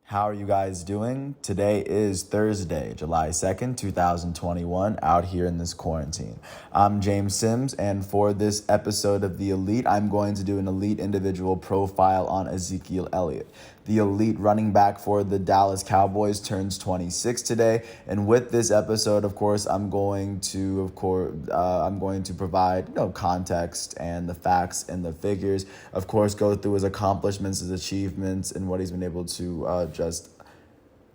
How are you guys doing? Today is Thursday, July 2nd, 2021, out here in this quarantine. I'm James Sims, and for this episode of The Elite, I'm going to do an elite individual profile on Ezekiel Elliott. The elite running back for the Dallas Cowboys turns 26 today, and with this episode, of course, I'm going to provide context and the facts and the figures. Of course, go through his accomplishments, his achievements, and what he's been able to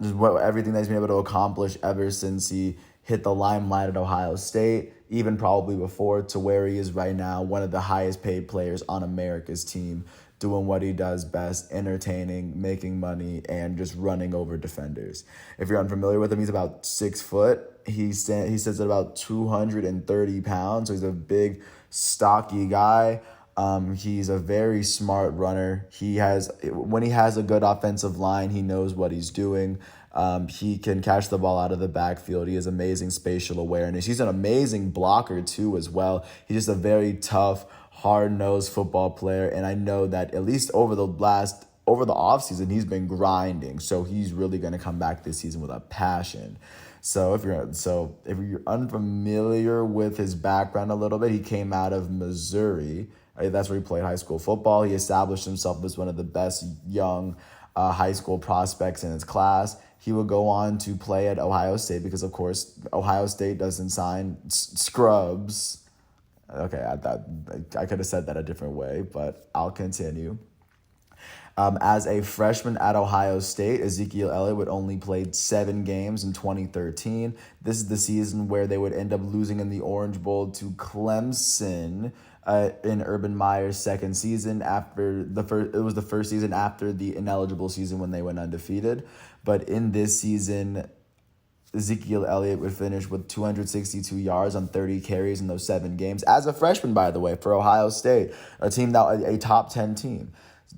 everything that he's been able to accomplish ever since he hit the limelight at Ohio State, even probably before, to where he is right now, one of the highest paid players on America's team, doing what he does best, entertaining, making money, and just running over defenders. If you're unfamiliar with him, he's about 6 foot. He sits at about 230 pounds, so he's a big, stocky guy. He's a very smart runner. When he has a good offensive line, he knows what he's doing. He can catch the ball out of the backfield. He has amazing spatial awareness. He's an amazing blocker too as well. He's just a very tough, hard-nosed football player, and I know that at least over the offseason, he's been grinding. So he's really going to come back this season with a passion. So if you're unfamiliar with his background a little bit, he came out of Missouri. That's where he played high school football. He established himself as one of the best young high school prospects in his class. He would go on to play at Ohio State because, of course, Ohio State doesn't sign scrubs. Okay, I could have said that a different way, but I'll continue. As a freshman at Ohio State, Ezekiel Elliott would only played 7 games in 2013. This is the season where they would end up losing in the Orange Bowl to Clemson in Urban Meyer's second season. It was the first season after the ineligible season when they went undefeated. But in this season, Ezekiel Elliott would finish with 262 yards on 30 carries in those 7 games. As a freshman, by the way, for Ohio State, a top 10 team.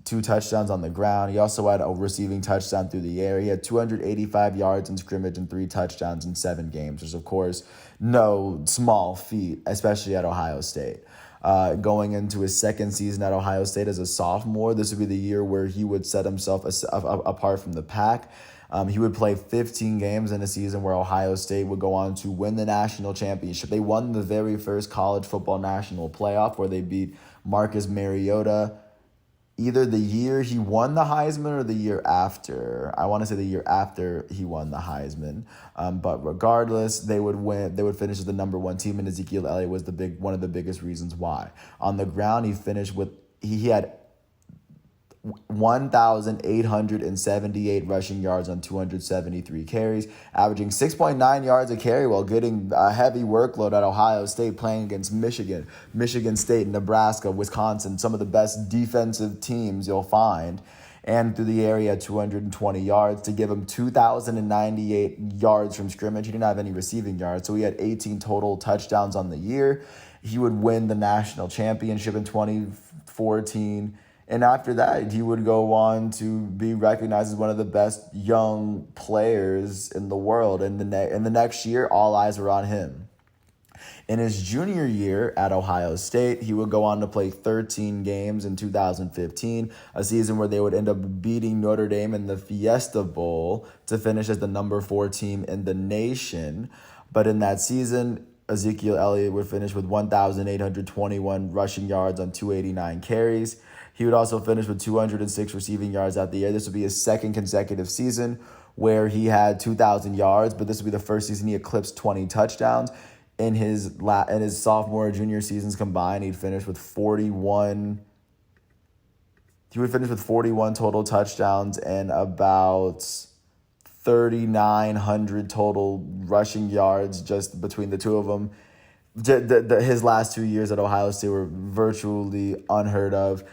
2 touchdowns on the ground. He also had a receiving touchdown through the air. He had 285 yards in scrimmage and 3 touchdowns in 7 games, which is, of course, no small feat, especially at Ohio State. Going into his second season at Ohio State as a sophomore, this would be the year where he would set himself apart from the pack. He would play 15 games in a season where Ohio State would go on to win the national championship. They won the very first college football national playoff where they beat Marcus Mariota either the year he won the Heisman or the year after. I want to say the year after he won the Heisman. But regardless, they would win. They would finish as the number 1 team, and Ezekiel Elliott was one of the biggest reasons why. On the ground, he finished with he had 1,878 rushing yards on 273 carries, averaging 6.9 yards a carry while getting a heavy workload at Ohio State, playing against Michigan State, Nebraska, Wisconsin, some of the best defensive teams you'll find. And through the area, 220 yards to give him 2,098 yards from scrimmage. He didn't have any receiving yards, so he had 18 total touchdowns on the year. He would win the national championship in 2014. And after that, he would go on to be recognized as one of the best young players in the world. And the next year, all eyes were on him. In his junior year at Ohio State, he would go on to play 13 games in 2015, a season where they would end up beating Notre Dame in the Fiesta Bowl to finish as the number 4 team in the nation. But in that season, Ezekiel Elliott would finish with 1,821 rushing yards on 289 carries. He would also finish with 206 receiving yards out the year. This would be his second consecutive season where he had 2,000 yards, but this would be the first season he eclipsed 20 touchdowns. In his sophomore and junior seasons combined, he'd finish with 41. He would finish with 41 total touchdowns and about 3,900 total rushing yards just between the two of them. His last 2 years at Ohio State were virtually unheard of.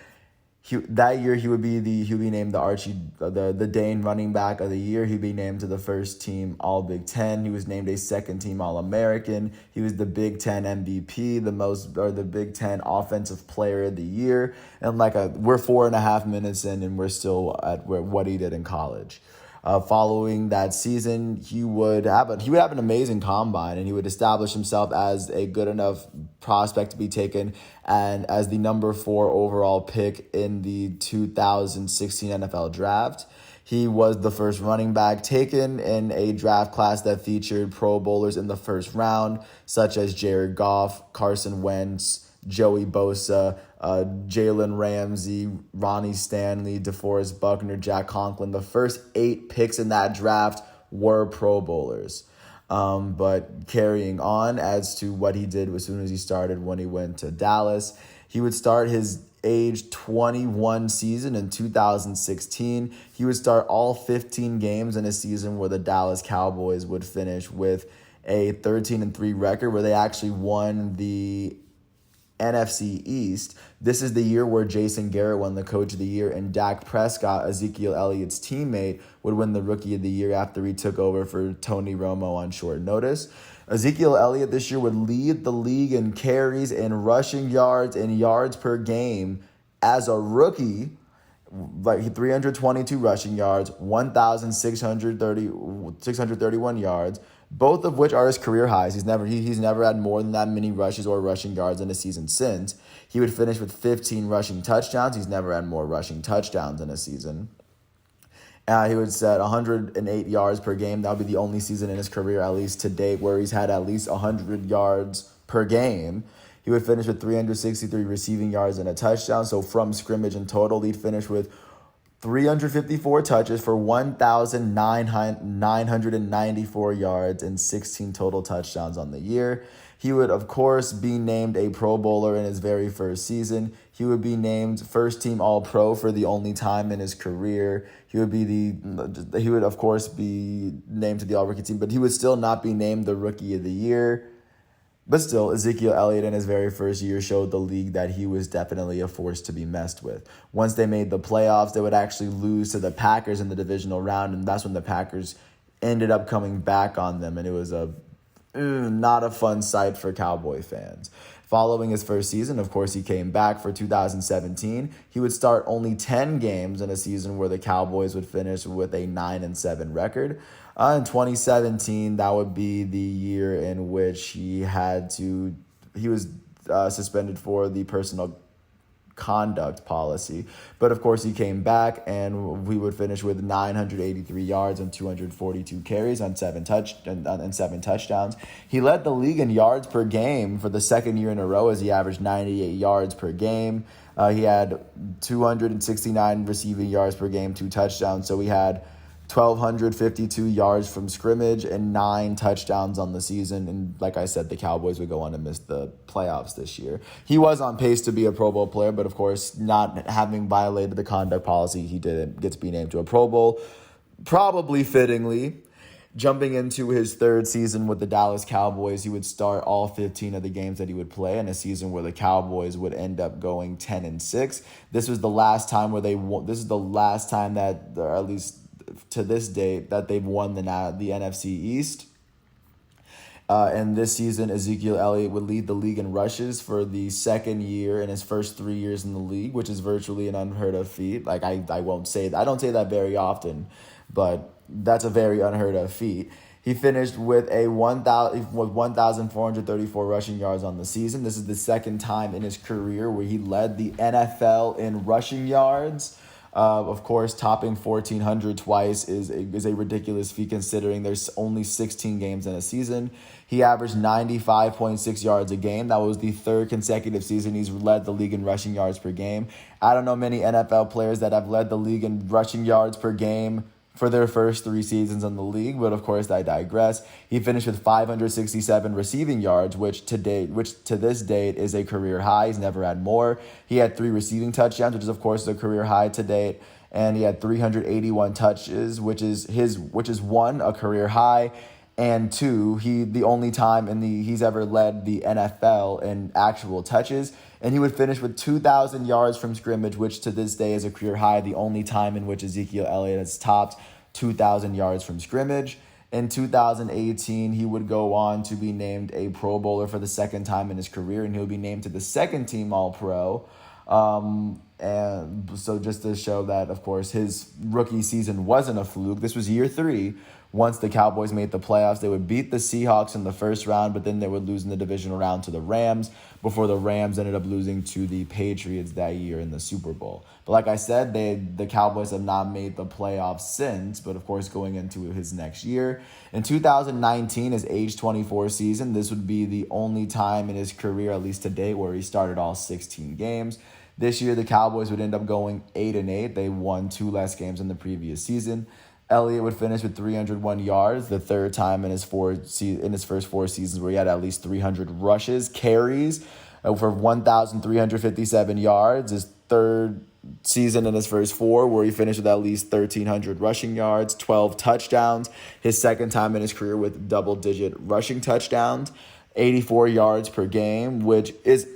That year he would be named the Dane running back of the year. He'd be named to the first team All Big Ten. He was named a second team All American. He was the Big Ten MVP, the Big Ten Offensive Player of the Year. And we're 4.5 minutes in, and we're still at what he did in college. Following that season, he would have an amazing combine, and he would establish himself as a good enough prospect to be taken and as the number 4 overall pick in the 2016 NFL draft. He was the first running back taken in a draft class that featured Pro Bowlers in the first round, such as Jared Goff, Carson Wentz, Joey Bosa, Jalen Ramsey, Ronnie Stanley, DeForest Buckner, Jack Conklin. The first 8 picks in that draft were Pro Bowlers. But carrying on as to what he did as soon as he started when he went to Dallas, he would start his age 21 season in 2016. He would start all 15 games in a season where the Dallas Cowboys would finish with a 13-3 record, where they actually won the NFC East. This is the year where Jason Garrett won the Coach of the Year, and Dak Prescott, Ezekiel Elliott's teammate, would win the Rookie of the Year after he took over for Tony Romo on short notice. Ezekiel Elliott this year would lead the league in carries and rushing yards and yards per game as a rookie, like 322 rushing yards, 631 yards, both of which are his career highs. He's never had more than that many rushes or rushing yards in a season since. He would finish with 15 rushing touchdowns. He's never had more rushing touchdowns in a season. He would set 108 yards per game. That would be the only season in his career, at least to date, where he's had at least 100 yards per game. He would finish with 363 receiving yards and a touchdown. So from scrimmage in total, he'd finish with 354 touches for 1,994 yards and 16 total touchdowns on the year. He would, of course, be named a Pro Bowler in his very first season. He would be named first team All-Pro for the only time in his career. He would, of course, be named to the All-Rookie team, but he would still not be named the Rookie of the Year. But still, Ezekiel Elliott in his very first year showed the league that he was definitely a force to be messed with. Once they made the playoffs, they would actually lose to the Packers in the divisional round, and that's when the Packers ended up coming back on them, and it was not a fun sight for Cowboy fans. Following his first season, of course, he came back for 2017. He would start only 10 games in a season where the Cowboys would finish with a 9-7 record. In 2017, that would be the year in which he was suspended for the personal conduct policy. But of course, he came back, and we would finish with 983 yards and 242 carries on 7 touchdowns. He led the league in yards per game for the second year in a row, as he averaged 98 yards per game. He had 269 receiving yards per game, 2 touchdowns. So he had 1,252 yards from scrimmage and 9 touchdowns on the season. And like I said, the Cowboys would go on to miss the playoffs this year. He was on pace to be a Pro Bowl player, but of course, not having violated the conduct policy, he didn't get to be named to a Pro Bowl, probably fittingly. Jumping into his third season with the Dallas Cowboys, he would start all 15 of the games that he would play in a season where the Cowboys would end up going 10-6. This was the last time where this is the last time that, or at least to this date, that they've won the NFC East. And this season, Ezekiel Elliott would lead the league in rushes for the second year in his first 3 years in the league, which is virtually an unheard of feat. Like I don't say that very often, but that's a very unheard of feat. He finished with 1,434 rushing yards on the season. This is the second time in his career where he led the NFL in rushing yards. Of course, topping 1,400 twice is a ridiculous feat considering there's only 16 games in a season. He averaged 95.6 yards a game. That was the third consecutive season he's led the league in rushing yards per game. I don't know many NFL players that have led the league in rushing yards per game for their first 3 seasons in the league, but of course I digress. He finished with 567 receiving yards, which to this date is a career high. He's never had more. He had 3 receiving touchdowns, which is of course a career high to date, and he had 381 touches, which is 1, a career high, and 2, the only time he's ever led the NFL in actual touches. And he would finish with 2,000 yards from scrimmage, which to this day is a career high, the only time in which Ezekiel Elliott has topped 2,000 yards from scrimmage. In 2018, he would go on to be named a Pro Bowler for the second time in his career, and he'll be named to the second team All-Pro. And so just to show that, of course, his rookie season wasn't a fluke. This was year 3. Once the Cowboys made the playoffs, they would beat the Seahawks in the first round, but then they would lose in the divisional round to the Rams before the Rams ended up losing to the Patriots that year in the Super Bowl. But like I said, the Cowboys have not made the playoffs since, but of course going into his next year. In 2019, his age 24 season, this would be the only time in his career, at least to date, where he started all 16 games. This year, the Cowboys would end up going 8-8. They won 2 less games than the previous season. Elliott would finish with 301 yards, the third time in his first 4 seasons where he had at least 300 rushes, carries for 1,357 yards. His third season in his first 4 where he finished with at least 1,300 rushing yards, 12 touchdowns. His second time in his career with double-digit rushing touchdowns, 84 yards per game, which is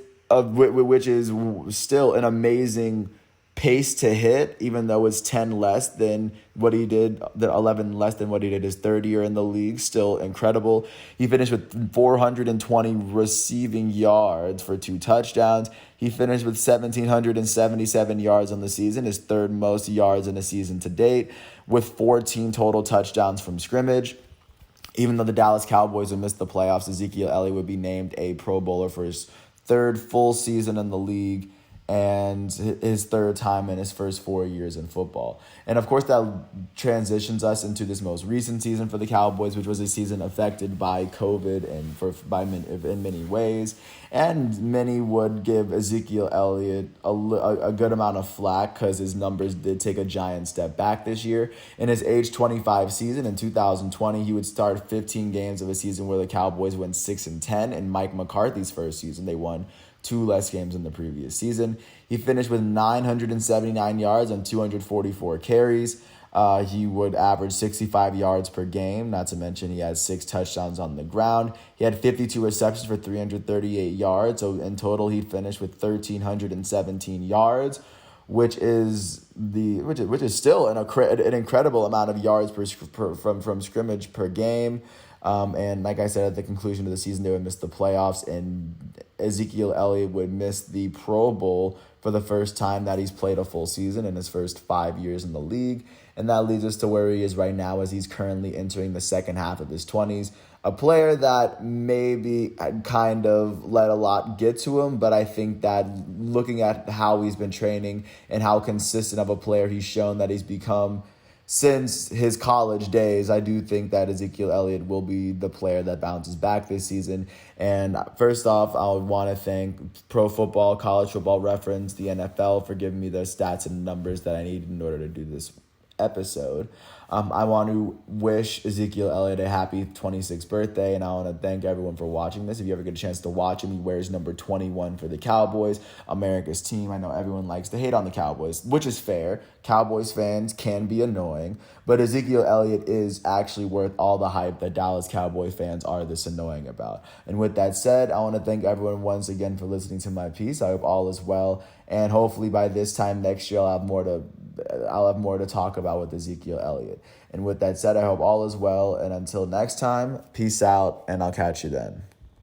still an amazing pace to hit, even though it's 10 less than what he did, the 11 less than what he did his third year in the league. Still incredible. He finished with 420 receiving yards for 2 touchdowns. He finished with 1,777 yards on the season, his third most yards in a season to date, with 14 total touchdowns from scrimmage. Even though the Dallas Cowboys would miss the playoffs, Ezekiel Elliott would be named a Pro Bowler for his third full season in the league and his third time in his first 4 years in football. And of course, that transitions us into this most recent season for the Cowboys, which was a season affected by COVID and in many ways. And many would give Ezekiel Elliott a good amount of flack because his numbers did take a giant step back this year. In his age 25 season in 2020, he would start 15 games of a season where the Cowboys went 6-10. In Mike McCarthy's first season, they won 2 less games than the previous season. He finished with 979 yards on 244 carries. He would average 65 yards per game, not to mention he had 6 touchdowns on the ground. He had 52 receptions for 338 yards. So in total, he finished with 1,317 yards, which is still an incredible amount of yards from scrimmage per game. And like I said, at the conclusion of the season, they would miss the playoffs, and Ezekiel Elliott would miss the Pro Bowl for the first time that he's played a full season in his first 5 years in the league. And that leads us to where he is right now as he's currently entering the second half of his 20s. A player that maybe kind of let a lot get to him, but I think that looking at how he's been training and how consistent of a player he's shown that he's become since his college days, I do think that Ezekiel Elliott will be the player that bounces back this season. And first off, I would want to thank Pro Football, College Football Reference, the NFL for giving me the stats and numbers that I needed in order to do this episode. I want to wish Ezekiel Elliott a happy 26th birthday, and I want to thank everyone for watching this. If you ever get a chance to watch him, he wears number 21 for the Cowboys, America's team. I know everyone likes to hate on the Cowboys, which is fair. Cowboys fans can be annoying, but Ezekiel Elliott is actually worth all the hype that Dallas Cowboy fans are this annoying about. And with that said, I want to thank everyone once again for listening to my piece. I hope all is well, and hopefully by this time next year, I'll have more to talk about with Ezekiel Elliott. And with that said, I hope all is well. And until next time, peace out, and I'll catch you then.